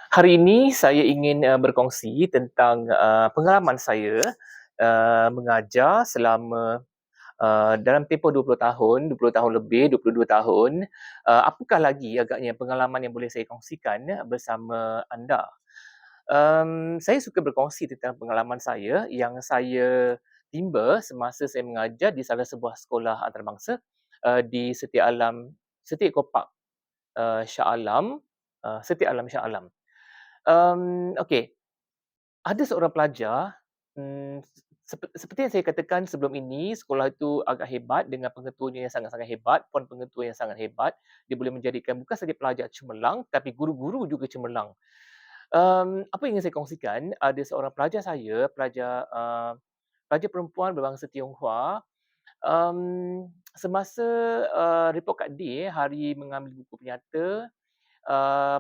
Hari ini saya ingin berkongsi tentang pengalaman saya mengajar selama dalam tempoh 20 tahun, 20 tahun lebih, 22 tahun. Apakah lagi agaknya pengalaman yang boleh saya kongsikan bersama anda? Saya suka berkongsi tentang pengalaman saya yang saya timba semasa saya mengajar di salah sebuah sekolah antarabangsa di Setia Kopak, Shah Alam, Setia Alam Shah Alam. Okey, ada seorang pelajar, seperti yang saya katakan sebelum ini, sekolah itu agak hebat dengan pengetuanya yang sangat-sangat hebat, puan pengetua yang sangat hebat. Dia boleh menjadikan bukan saja pelajar cemerlang, tapi guru-guru juga cemerlang. Apa yang ingin saya kongsikan, ada seorang pelajar saya, pelajar perempuan berbangsa Tionghoa, semasa report card day, hari mengambil buku penyata,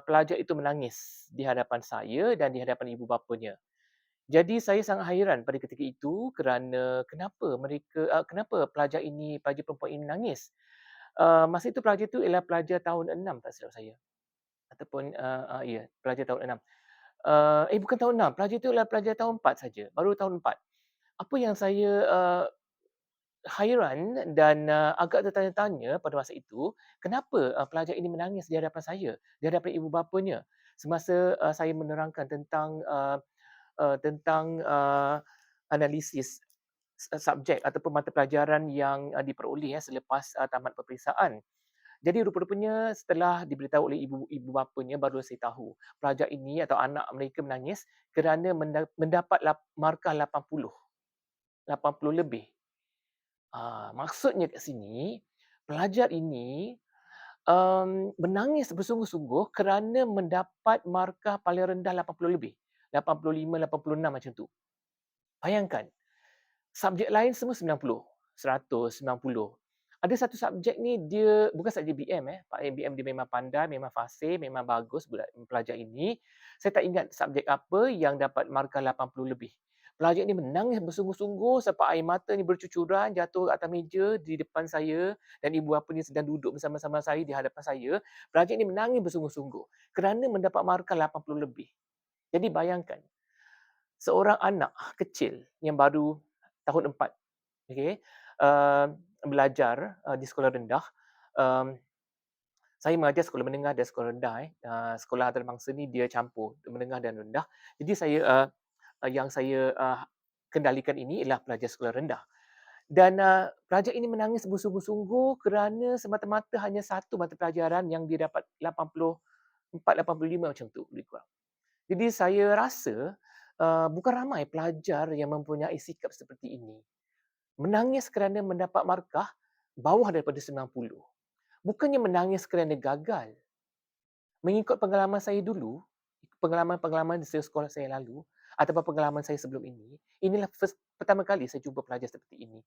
pelajar itu menangis di hadapan saya dan di hadapan ibu bapanya. Jadi saya sangat hairan pada ketika itu kerana kenapa pelajar perempuan ini menangis. Masa itu pelajar itu ialah pelajar tahun 6 tak silap saya, ataupun ya, pelajar tahun 6. Bukan tahun 6, pelajar itu adalah pelajar tahun 4 saja, baru tahun 4. Apa yang saya hairan dan agak tertanya-tanya pada masa itu, kenapa pelajar ini menangis di hadapan saya, di hadapan ibu bapanya, semasa saya menerangkan tentang analisis subjek ataupun mata pelajaran yang diperoleh selepas tamat peperiksaan. Jadi rupa-rupanya setelah diberitahu oleh ibu bapanya baru saya tahu pelajar ini atau anak mereka menangis kerana mendapat markah 80, 80 lebih. Maksudnya kat sini, pelajar ini menangis bersungguh-sungguh kerana mendapat markah paling rendah 80 lebih. 85, 86 macam tu. Bayangkan, subjek lain semua 90, 100, 90. Ada satu subjek ni dia bukan subjek BM Pak BM dia memang pandai, memang fasih, memang bagus pelajar ini. Saya tak ingat subjek apa yang dapat markah 80 lebih. Pelajar ni menangis bersungguh-sungguh sampai air mata ni bercucuran jatuh atas meja di depan saya dan ibu bapa ni sedang duduk bersama-sama saya di hadapan saya. Pelajar ni menangis bersungguh-sungguh kerana mendapat markah 80 lebih. Jadi bayangkan, seorang anak kecil yang baru tahun 4, okey, belajar di sekolah rendah. Um, saya mengajar sekolah menengah dan sekolah rendah. Sekolah antarabangsa ni dia campur menengah dan rendah. Jadi yang saya kendalikan ini ialah pelajar sekolah rendah. Dan pelajar ini menangis bersungguh-sungguh kerana semata-mata hanya satu mata pelajaran yang dia dapat 84, 85 macam tu lebih kurang. Jadi saya rasa bukan ramai pelajar yang mempunyai sikap seperti ini. Menangis kerana mendapat markah bawah daripada 90. Bukannya menangis kerana gagal. Mengikut pengalaman saya dulu, pengalaman-pengalaman di sekolah saya lalu, ataupun pengalaman saya sebelum ini, inilah pertama kali saya jumpa pelajar seperti ini.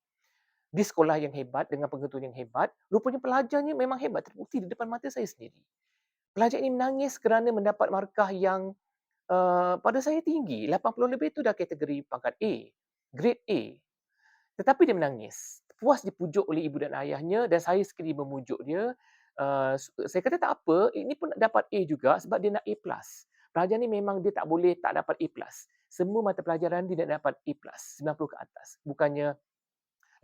Di sekolah yang hebat, dengan pengetua yang hebat, rupanya pelajarnya memang hebat, terbukti di depan mata saya sendiri. Pelajar ini menangis kerana mendapat markah yang pada saya tinggi, 80 lebih itu dah kategori pangkat A, grade A. Tetapi dia menangis. Puas dipujuk oleh ibu dan ayahnya dan saya sekali memujuk dia. Saya kata tak apa, ini pun dapat A juga sebab dia nak A+. Pelajar ni memang dia tak boleh tak dapat A+. Semua mata pelajaran dia nak dapat A+, 90 ke atas. Bukannya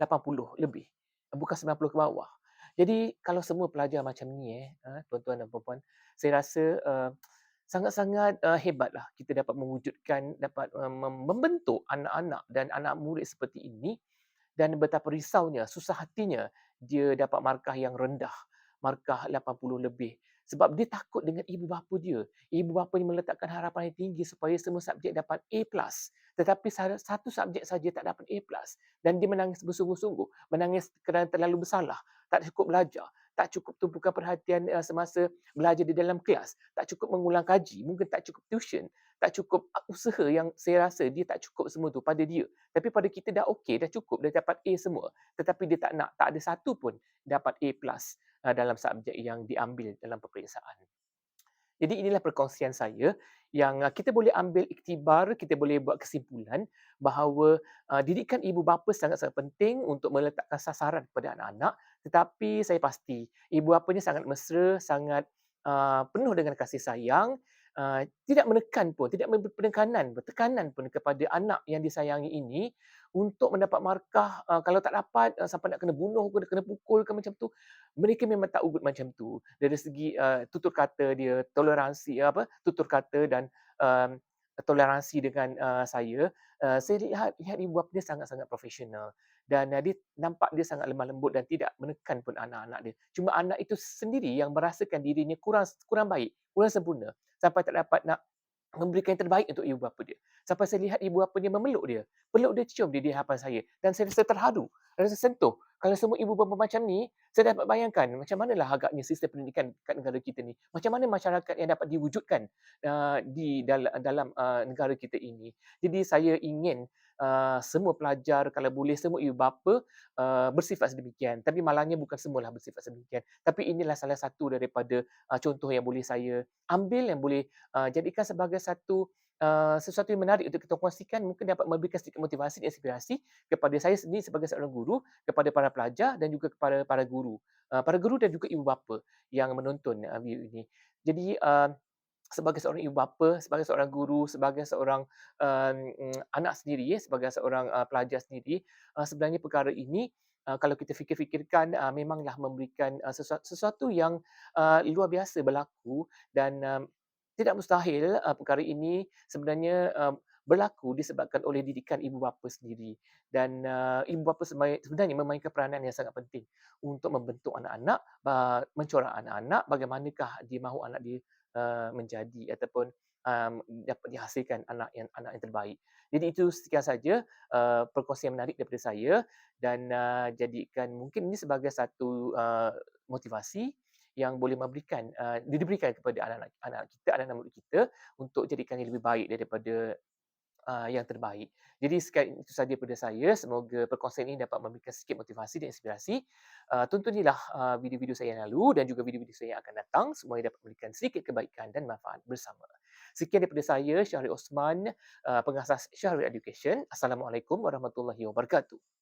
80 lebih. Bukan 90 ke bawah. Jadi kalau semua pelajar macam ni tuan-tuan dan puan-puan, saya rasa sangat-sangat hebatlah kita dapat mewujudkan, dapat membentuk anak-anak dan anak murid seperti ini dan betapa risaunya, susah hatinya dia dapat markah yang rendah, markah 80 lebih. Sebab dia takut dengan ibu bapa dia. Ibu bapa ni meletakkan harapan yang tinggi supaya semua subjek dapat A+. Tetapi satu subjek saja tak dapat A+. Dan dia menangis bersungguh-sungguh. Menangis kerana terlalu bersalah. Tak cukup belajar. Tak cukup tumpukan perhatian semasa belajar di dalam kelas. Tak cukup mengulang kaji. Mungkin tak cukup tuition. Tak cukup usaha yang saya rasa dia tak cukup semua tu pada dia. Tapi pada kita dah okey, dah cukup, dah dapat A semua. Tetapi dia tak nak, tak ada satu pun dapat A+ dalam subjek yang diambil dalam peperiksaan. Jadi inilah perkongsian saya yang kita boleh ambil iktibar, kita boleh buat kesimpulan bahawa didikan ibu bapa sangat-sangat penting untuk meletakkan sasaran kepada anak-anak. Tetapi saya pasti ibu bapanya sangat mesra, sangat penuh dengan kasih sayang. tidak menekan pun, tidak memberi penekanan, tekanan pun kepada anak yang disayangi ini untuk mendapat markah, kalau tak dapat, sampai nak kena bunuh ke, kena pukul ke macam tu, mereka memang tak ugut macam tu. Dari segi, tutur kata dia, toleransi tutur kata dan, um, toleransi dengan, saya lihat ibu bapa dia sangat-sangat profesional dan, dia nampak dia sangat lemah lembut dan tidak menekan pun anak-anak dia. Cuma anak itu sendiri yang merasakan dirinya kurang kurang baik, kurang sempurna, sampai tak dapat nak memberikan yang terbaik untuk ibu bapa dia. Sampai saya lihat ibu bapa dia memeluk dia, peluk dia, cium dia di hadapan saya dan saya rasa terharu, rasa sentuh. Kalau semua ibu bapa macam ni, saya dapat bayangkan macam manalah agaknya sistem pendidikan kat negara kita ni. Macam mana masyarakat yang dapat diwujudkan, di dalam, negara kita ini. Jadi saya ingin, semua pelajar kalau boleh semua ibu bapa, bersifat sedemikian. Tapi malangnya bukan semualah bersifat sedemikian. Tapi inilah salah satu daripada, contoh yang boleh saya ambil, yang boleh jadikan sebagai satu, sesuatu yang menarik untuk kita kongsikan, mungkin dapat memberikan sedikit motivasi dan inspirasi kepada saya sendiri sebagai seorang guru, kepada para pelajar dan juga kepada para guru dan juga ibu bapa yang menonton, video ini. Jadi, sebagai seorang ibu bapa, sebagai seorang guru, sebagai seorang, anak sendiri sebagai seorang, pelajar sendiri, sebenarnya perkara ini, kalau kita fikir-fikirkan, memanglah memberikan, sesuatu yang, luar biasa berlaku dan, tidak mustahil, perkara ini sebenarnya, berlaku disebabkan oleh didikan ibu bapa sendiri dan, ibu bapa sebenarnya memainkan peranan yang sangat penting untuk membentuk anak-anak, mencorak anak-anak bagaimanakah dia mahu anak dia, menjadi ataupun, dapat dihasilkan anak yang terbaik. Jadi itu sekian saja, perkongsian menarik daripada saya dan, jadikan mungkin ini sebagai satu, motivasi yang boleh diberikan kepada anak-anak kita, anak-anak murid kita untuk jadikannya lebih baik daripada, yang terbaik. Jadi sekian itu saja daripada saya. Semoga perkongsian ini dapat memberikan sikit motivasi dan inspirasi. Tontonilah, video-video saya yang lalu dan juga video-video saya yang akan datang. Semuanya dapat memberikan sedikit kebaikan dan manfaat bersama. Sekian daripada saya, Syahrir Osman, pengasas Syahrir Education. Assalamualaikum warahmatullahi wabarakatuh.